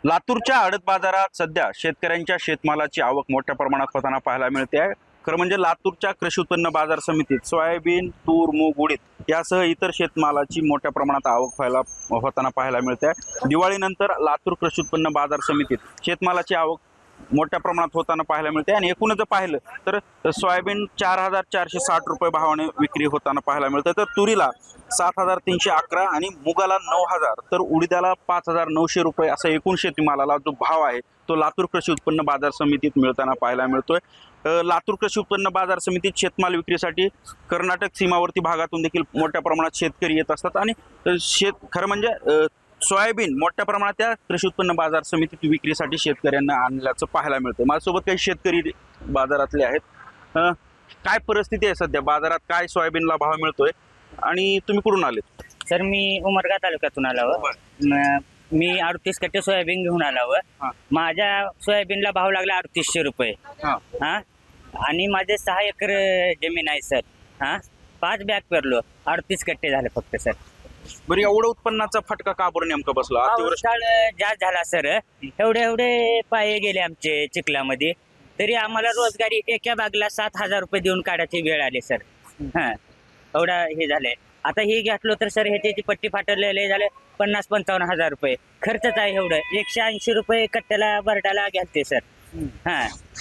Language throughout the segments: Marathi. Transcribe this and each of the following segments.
लातूरच्या आडत बाजारात सध्या शेतकऱ्यांच्या शेतमालाची आवक मोठ्या प्रमाणात होताना पाहायला मिळते आहे. खरं म्हणजे लातूरच्या कृषी उत्पन्न बाजार समितीत सोयाबीन, तूर, मूग, उडीद यासह इतर शेतमालाची मोठ्या प्रमाणात आवक होताना पाहायला मिळते आहे. दिवाळीनंतर लातूर कृषी उत्पन्न बाजार समितीत शेतमालाची आवक मोठ्या प्रमाणात होताना पाहायला मिळते आणि एकूणच जर पाहिलं तर सोयाबीन 4,460 रुपये भावाने विक्री होताना पाहायला मिळतं, तर तुरीला 7,311 आणि मुगाला 9,000 तर उडीदाला 5,900 रुपये असा एकूण शेतीमालाला जो भाव आहे तो लातूर कृषी उत्पन्न बाजार समितीत मिळताना पाहायला मिळतोय. लातूर कृषी उत्पन्न बाजार समितीत शेतमाल विक्रीसाठी कर्नाटक सीमावर्ती भागातून देखील मोठ्या प्रमाणात शेतकरी येत असतात आणि खरं म्हणजे सोयाबीन मोठ्या प्रमाणात त्या कृषी उत्पन्न बाजार समितीत विक्रीसाठी शेतकऱ्यांना आणल्याचं पाहायला मिळतं. माझ्यासोबत काही शेतकरी बाजारातले आहेत. काय परिस्थिती आहे सध्या बाजारात, काय सोयाबीनला भाव मिळतोय आणि तुम्ही कुठून आलेत? सर मी उमरगा तालुक्यातून आलो. मी 38 कट्टे सोयाबीन घेऊन आलो. माझ्या सोयाबीनला भाव लागला 3800 रुपये. हा आणि माझे 6 एकर जमीन आहे सर. 5 बॅग पेरलो, 38 कट्टे झाले फक्त सर. बरं, एवढं उत्पन्नाचा फटका का बरं नेमका बसला? पावसाळ जास्त झाला सर. एवढे पाये गेले आमचे चिखलामध्ये, तरी आम्हाला रोजगारी एका बागला 7,000 रुपये देऊन काढायची वेळ आली सर. एवढा हे झालंय. आता हे घेतलो तर सर ह्याची पट्टी फाटलेले झाले 50-55 हजार रुपये खर्चच आहे. एवढं 180 रुपये कट्ट्याला बरडाला घालते सर.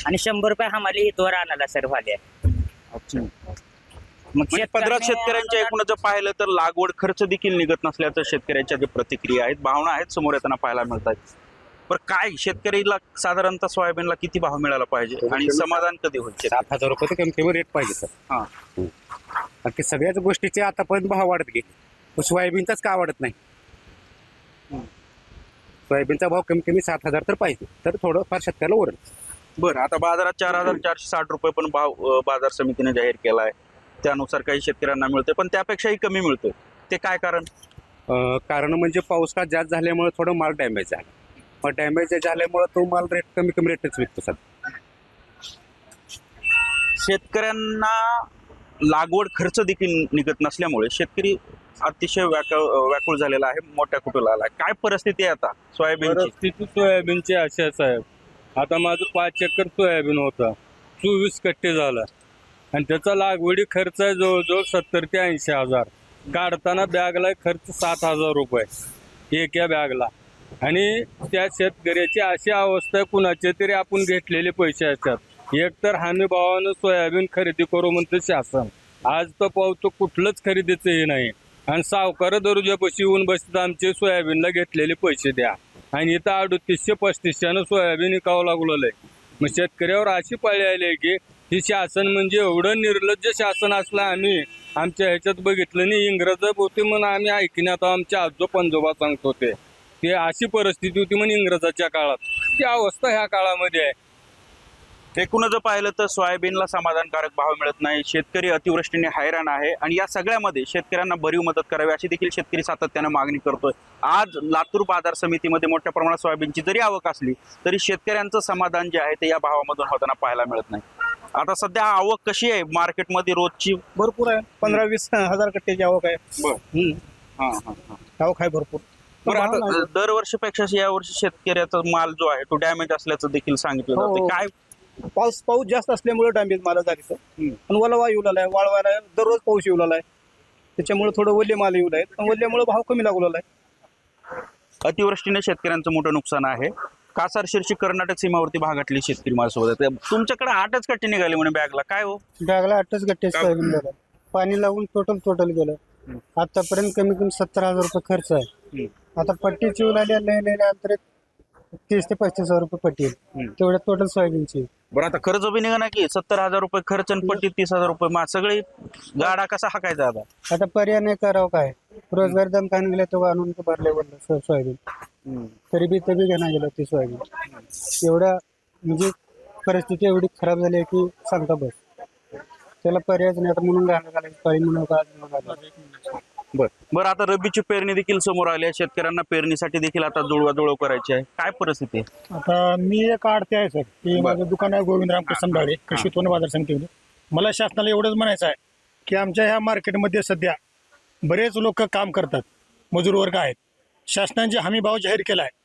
आणि 100 रुपये हमाली इथवर आणाला सर वाले. मग 15 शेतकऱ्यांच्या एकूण जर पाहिलं तर लागवड खर्च देखील निघत नसल्याचं शेतकऱ्यांच्या जे प्रतिक्रिया आहेत, भावना आहेत, समोर येताना पाहायला मिळतात. पण काय शेतकरीला साधारणतः सोयाबीनला किती भाव मिळाला पाहिजे आणि समाधान कधी होईल? 7,000 रुपये तर कमी कमी रेट पाहिजे सर. बाकी सगळ्याच गोष्टीचे आतापर्यंत भाव वाढत गेले, सोयाबीनचाच का वाढत नाही? सोयाबीनचा भाव कमी कमी 7,000 तर पाहिजे, तर थोडं फार शेतकऱ्याला ओरल. बरं, आता बाजारात 4,460 रुपये पण भाव बाजार समितीने जाहीर केला आहे. त्यानुसार काही शेतकऱ्यांना मिळतोय, पण त्यापेक्षाही कमी मिळतोय. ते काय कारण? कारण म्हणजे पाऊस का जास्त झाल्यामुळे थोडं माल डॅमेज झाला. मग डॅमेज झाल्यामुळे तो माल रेट कमी कमी रेटच विकतो सर. शेतकऱ्यांना लागवड खर्च देखील निघत नसल्यामुळे शेतकरी अतिशय व्याकुळ झालेला आहे, मोठ्या कुटुंबाला आला. काय परिस्थिती आहे आता सोयाबीनची? परिस्थिती सोयाबीनची अशाच आहे. आता माझं 5 एकर सोयाबीन होता, 24 कट्टे झाला आणि त्याचा लागवडी खर्च आहे जवळजवळ 70 ते 80 हजार. काढताना बॅगला खर्च 7,000 रुपये एका बॅगला. आणि त्या शेतकऱ्याची अशी अवस्था आहे, कुणाचे तरी आपण घेतलेले पैसे असतात. एक तर हमी भावानं सोयाबीन खरेदी करू म्हणतं शासन. आज तर पावतो कुठलंच खरेदीचं हे नाही आणि सावकार दर्जापाशी येऊन बसतात आमचे सोयाबीनला घेतलेले पैसे द्या. आणि इथं 3800-3500 सोयाबीन विकावं लागलेलं आहे. मग शेतकऱ्यावर अशी पाळी आली आहे की ही शासन म्हणजे एवढं निर्लज्ज शासन असलं आम्ही आमच्या ह्याच्यात बघितलं नाही. इंग्रज होते म्हणून आम्ही ऐकण्यात आमचे आजो पंजोबा सांगत होते. ते अशी परिस्थिती होती म्हणून इंग्रजाच्या काळात. ती अवस्था ह्या काळामध्ये आहे. एकूण जर पाहिलं तर सोयाबीनला समाधानकारक भाव मिळत नाही, शेतकरी अतिवृष्टीने हैराण आहे आणि या सगळ्यामध्ये शेतकऱ्यांना भरीव मदत करावी अशी देखील शेतकरी सातत्यानं मागणी करतोय. आज लातूर बाजार समितीमध्ये मोठ्या प्रमाणात सोयाबीनची जरी आवक असली तरी शेतकऱ्यांचं समाधान जे आहे ते या भावामधून होताना पाहायला मिळत नाही. आता सध्या आवक कशी आहे मार्केटमध्ये? रोजची भरपूर आहे, 15-20 हजार कट्ट्याची आवक आहे. आवक आहे भरपूर. बरं, आता दरवर्षीपेक्षा यावर्षी शेतकऱ्याचा माल जो आहे तो डॅमेज असल्याचं देखील सांगितलं जातं. काय पाऊस जास्त असल्यामुळे डॅमेज माल झाली सर. पण वलवा येऊ लागलाय, वाळवायला दररोज पाऊस येऊ लागलाय, त्याच्यामुळे थोडं वल्ले माल येऊ लागले. पण वल्ल्यामुळे भाव कमी लागू लागलाय. अतिवृष्टीने शेतकऱ्यांचं मोठं नुकसान आहे. कासार शिरशी कर्नाटक सीमावर्ती भागातली शेतकरी माझ्यासोबत आहे. तुमच्याकडे 8च कट्टे निघाले म्हणे बॅगला, काय हो? बॅगला 8च गट्टे सोयाबीन झालं. पाणी लागून टोटल गेलं. आतापर्यंत कमी कमी 70,000 रुपये खर्च आहे. आता पट्टीची उलाली लय अंतर 30 ते 35 हजार रुपये पट्टी आहे. तेवढ्या टोटल सोयाबीनची. बरं, आता खर्च बी निघा ना की 70,000 रुपये खर्च आणि पट्टी 30,000 रुपये. सगळी गाडा कसा हाकायचा आता? आता पर्याय नाही करावं काय. रोजगार दम खान गेले तो आणून भरले बोललं सोयाबीन. तरी बी घेणं गेलं ती सोयाबीन. एवढ्या म्हणजे परिस्थिती एवढी खराब झाली आहे की सांगता बस. त्याला पर्यायच नाही आता म्हणून घालायचं पाळी म्हणून बरं, आता रब्बीची पेरणी देखील समोर आली आहे. शेतकऱ्यांना पेरणीसाठी देखील आता जुळवाजुळव करायची आहे. काय परिस्थिती आहे? आता मी एक आडते आहे सर, की माझं दुकान आहे गोविंदराम कसंबाळे कृषी उत्पन्न बाजार समितीमध्ये. मला शासनाला एवढंच म्हणायचं आहे की आमच्या ह्या मार्केटमध्ये सध्या बरेच लोक काम करतात, मजूर वर्ग आहेत. शासनाने हमी भाव जाहीर केला आहे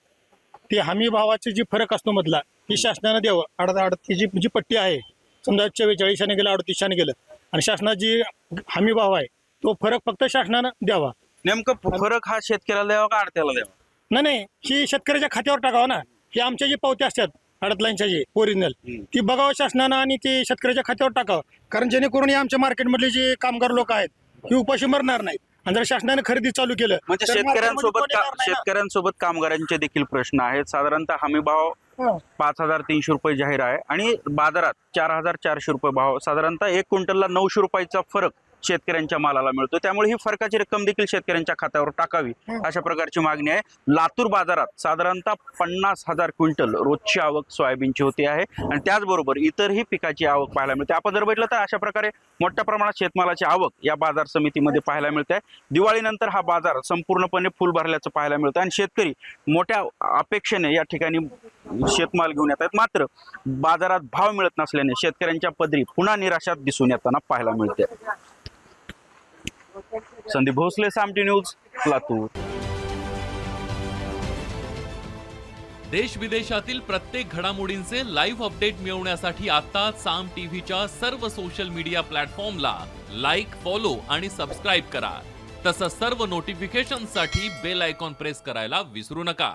ते हमी भावाचे जी फरक असतो मधला ही शासनानं द्यावं. ती जी पट्टी आहे समजा 44 गेलं 38 गेलं आणि शासनाची हमी भाव आहे तो फरक फक्त शासनानं द्यावा. नेमकं फरक हा शेतकऱ्याला द्यावा का आडत्याला द्यावा? नाही ही शेतकऱ्याच्या खात्यावर टाकावं ना. ही आमच्या जे पावत्या असतात अडतलांच्या जे ओरिजिनल ती बघावं शासनानं आणि ते शेतकऱ्याच्या खात्यावर टाकावं. कारण जेणेकरून हे आमच्या मार्केटमधले जे कामगार लोक आहेत ही उपाशी मरणार नाहीत. आणि जर शासनाने खरेदी चालू केलं म्हणजे तर marketमध्ये कोणी येणार नाही ना. शेतकऱ्यांसोबत कामगारांचे देखील प्रश्न आहेत. साधारणतः हमी भाव हा. 5,300 रुपये जाहीर आहे आणि बाजारात 4,400 रुपये भाव, साधारणतः 1 क्विंटलला 900 रुपयाचा फरक शेतकऱ्यांच्या मालाला मिळतो. त्यामुळे ही फरकाची रक्कम देखील शेतकऱ्यांच्या खात्यावर टाकावी अशा प्रकारची मागणी आहे. लातूर बाजारात साधारणतः 50,000 क्विंटल रोजची आवक सोयाबीनची होते आहे आणि त्याचबरोबर इतरही पिकाची आवक पाहायला मिळते. आपण जर बघितलं तर अशा प्रकारे मोठ्या प्रमाणात शेतमालाची आवक या बाजार समितीमध्ये पाहायला मिळते आहे. दिवाळीनंतर हा बाजार संपूर्णपणे फुल भरल्याचं पाहायला मिळतं आणि शेतकरी मोठ्या अपेक्षेने या ठिकाणी शेतमाल घेऊन येत आहेत. मात्र बाजारात भाव मिळत नसल्याने शेतकऱ्यांच्या पदरी पुन्हा निराशात दिसून येताना पाहायला मिळते. संदीप भोसले, सामटी न्यूज, लातूर. देश विदेशातील प्रत्येक घडामोडींचे लाईव्ह अपडेट मिळवण्यासाठी आता साम टीव्हीच्या सर्व सोशल मीडिया प्लॅटफॉर्मला लाईक, फॉलो आणि सबस्क्राईब करा. तसंच सर्व नोटिफिकेशनसाठी बेल आयकॉन प्रेस करायला विसरू नका.